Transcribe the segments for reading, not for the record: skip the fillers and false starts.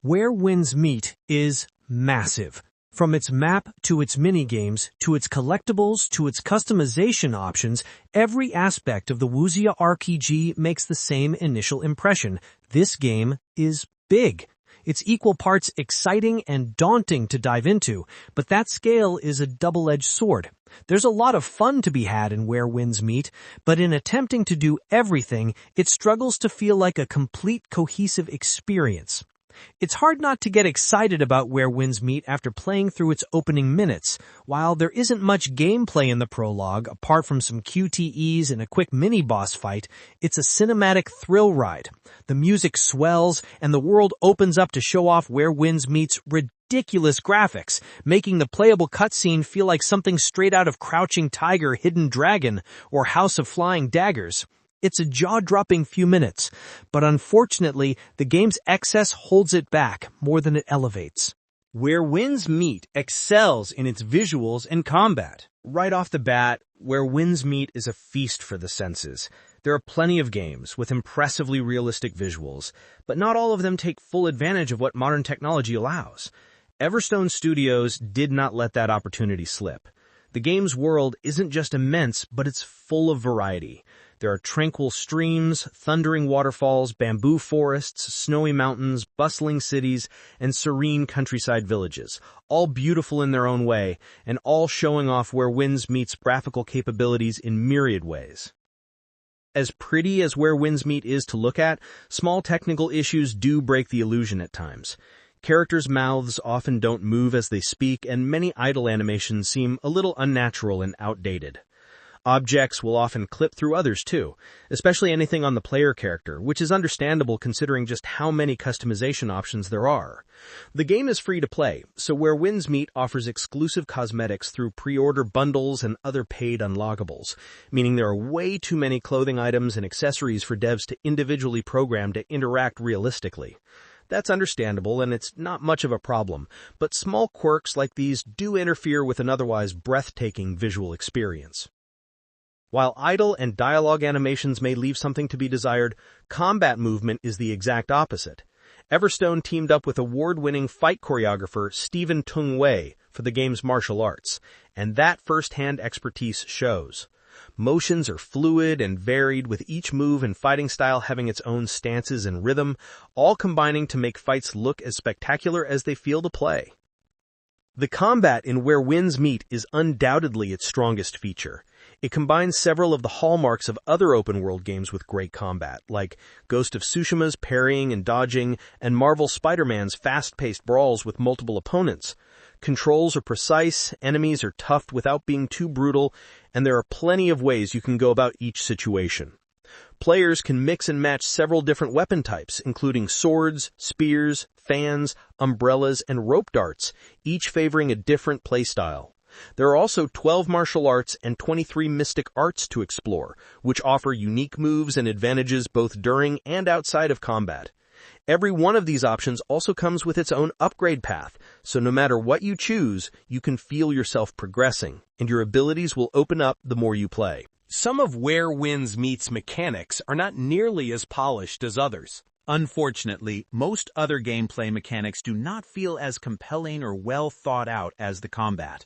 Where Winds Meet is massive. From its map to its minigames, to its collectibles, to its customization options, every aspect of the Wuxia RPG makes the same initial impression. This game is big. It's equal parts exciting and daunting to dive into, but that scale is a double-edged sword. There's a lot of fun to be had in Where Winds Meet, but in attempting to do everything, it struggles to feel like a complete, cohesive experience. It's hard not to get excited about Where Winds Meet after playing through its opening minutes. While there isn't much gameplay in the prologue, apart from some QTEs and a quick mini-boss fight, it's a cinematic thrill ride. The music swells, and the world opens up to show off Where Winds Meet's ridiculous graphics, making the playable cutscene feel like something straight out of Crouching Tiger, Hidden Dragon, or House of Flying Daggers. It's a jaw-dropping few minutes, but unfortunately, the game's excess holds it back more than it elevates. Where Winds Meet excels in its visuals and combat. Right off the bat, Where Winds Meet is a feast for the senses. There are plenty of games with impressively realistic visuals, but not all of them take full advantage of what modern technology allows. Everstone Studios did not let that opportunity slip. The game's world isn't just immense, but it's full of variety. There are tranquil streams, thundering waterfalls, bamboo forests, snowy mountains, bustling cities, and serene countryside villages, all beautiful in their own way, and all showing off Where Winds Meet's graphical capabilities in myriad ways. As pretty as Where Winds Meet is to look at, small technical issues do break the illusion at times. Characters' mouths often don't move as they speak, and many idle animations seem a little unnatural and outdated. Objects will often clip through others too, especially anything on the player character, which is understandable considering just how many customization options there are. The game is free to play, so Where Winds Meet offers exclusive cosmetics through pre-order bundles and other paid unlockables, meaning there are way too many clothing items and accessories for devs to individually program to interact realistically. That's understandable, and it's not much of a problem, but small quirks like these do interfere with an otherwise breathtaking visual experience. While idle and dialogue animations may leave something to be desired, combat movement is the exact opposite. Everstone teamed up with award-winning fight choreographer Stephen Tung Wai for the game's martial arts, and that first-hand expertise shows. Motions are fluid and varied, with each move and fighting style having its own stances and rhythm, all combining to make fights look as spectacular as they feel to play. The combat in Where Winds Meet is undoubtedly its strongest feature. It combines several of the hallmarks of other open-world games with great combat, like Ghost of Tsushima's parrying and dodging, and Marvel Spider-Man's fast-paced brawls with multiple opponents. Controls are precise, enemies are tough without being too brutal, and there are plenty of ways you can go about each situation. Players can mix and match several different weapon types, including swords, spears, fans, umbrellas, and rope darts, each favoring a different playstyle. There are also 12 martial arts and 23 mystic arts to explore, which offer unique moves and advantages both during and outside of combat. Every one of these options also comes with its own upgrade path, so no matter what you choose, you can feel yourself progressing, and your abilities will open up the more you play. Some of Where Winds Meet's mechanics are not nearly as polished as others. Unfortunately, most other gameplay mechanics do not feel as compelling or well thought out as the combat.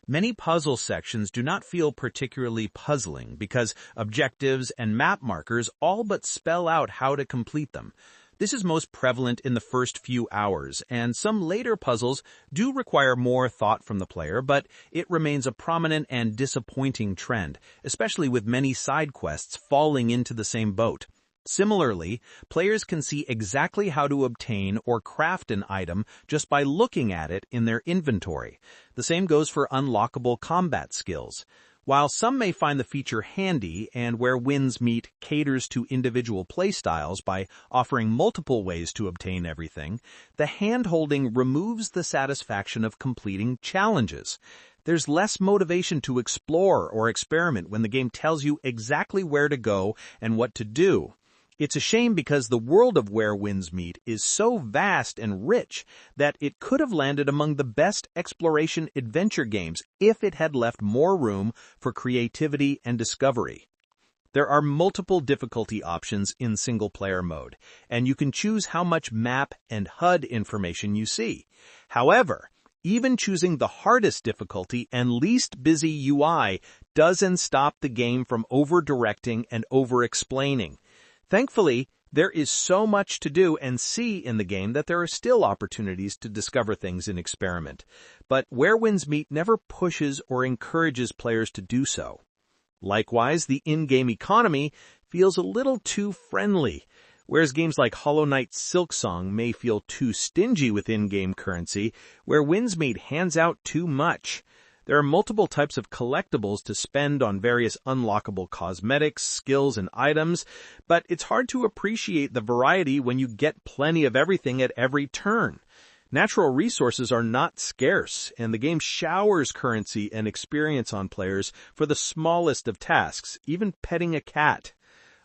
Many puzzle sections do not feel particularly puzzling because objectives and map markers all but spell out how to complete them. This is most prevalent in the first few hours, and some later puzzles do require more thought from the player, but it remains a prominent and disappointing trend, especially with many side quests falling into the same boat. Similarly, players can see exactly how to obtain or craft an item just by looking at it in their inventory. The same goes for unlockable combat skills. While some may find the feature handy, and Where Winds Meet caters to individual playstyles by offering multiple ways to obtain everything, the hand-holding removes the satisfaction of completing challenges. There's less motivation to explore or experiment when the game tells you exactly where to go and what to do. It's a shame because the world of Where Winds Meet is so vast and rich that it could have landed among the best exploration adventure games if it had left more room for creativity and discovery. There are multiple difficulty options in single-player mode, and you can choose how much map and HUD information you see. However, even choosing the hardest difficulty and least busy UI doesn't stop the game from over-directing and over-explaining. Thankfully, there is so much to do and see in the game that there are still opportunities to discover things and experiment. But Where Winds Meet never pushes or encourages players to do so. Likewise, the in-game economy feels a little too friendly. Whereas games like Hollow Knight's Silksong may feel too stingy with in-game currency, Where Winds Meet hands out too much. There are multiple types of collectibles to spend on various unlockable cosmetics, skills, and items, but it's hard to appreciate the variety when you get plenty of everything at every turn. Natural resources are not scarce, and the game showers currency and experience on players for the smallest of tasks, even petting a cat.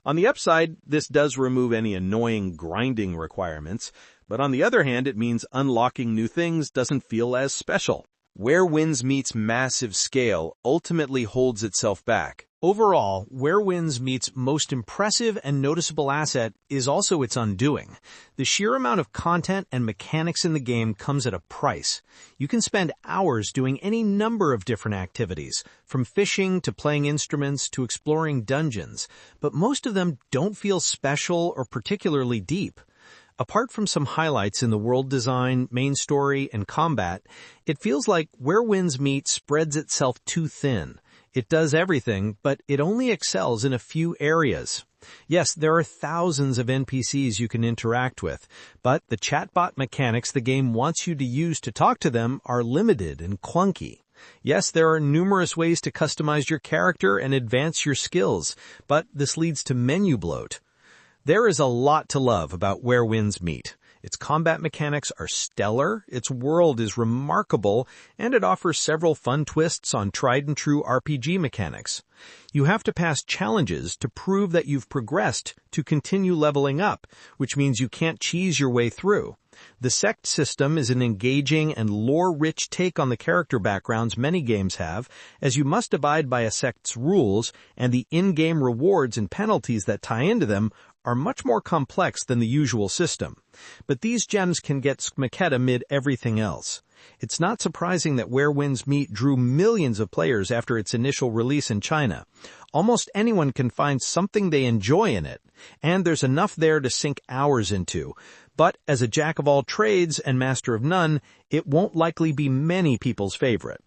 On the upside, this does remove any annoying grinding requirements, but on the other hand, it means unlocking new things doesn't feel as special. Where Winds Meet's massive scale ultimately holds itself back. Overall, Where Winds Meet's most impressive and noticeable asset is also its undoing. The sheer amount of content and mechanics in the game comes at a price. You can spend hours doing any number of different activities, from fishing to playing instruments to exploring dungeons, but most of them don't feel special or particularly deep. Apart from some highlights in the world design, main story, and combat, it feels like Where Winds Meet spreads itself too thin. It does everything, but it only excels in a few areas. Yes, there are thousands of NPCs you can interact with, but the chatbot mechanics the game wants you to use to talk to them are limited and clunky. Yes, there are numerous ways to customize your character and advance your skills, but this leads to menu bloat. There is a lot to love about Where Winds Meet. Its combat mechanics are stellar, its world is remarkable, and it offers several fun twists on tried-and-true RPG mechanics. You have to pass challenges to prove that you've progressed to continue leveling up, which means you can't cheese your way through. The sect system is an engaging and lore-rich take on the character backgrounds many games have, as you must abide by a sect's rules, and the in-game rewards and penalties that tie into them are much more complex than the usual system. But these gems can get skmeketa amid everything else. It's not surprising that Where Winds Meet drew millions of players after its initial release in China. Almost anyone can find something they enjoy in it, and there's enough there to sink hours into. But as a jack of all trades and master of none, it won't likely be many people's favorite.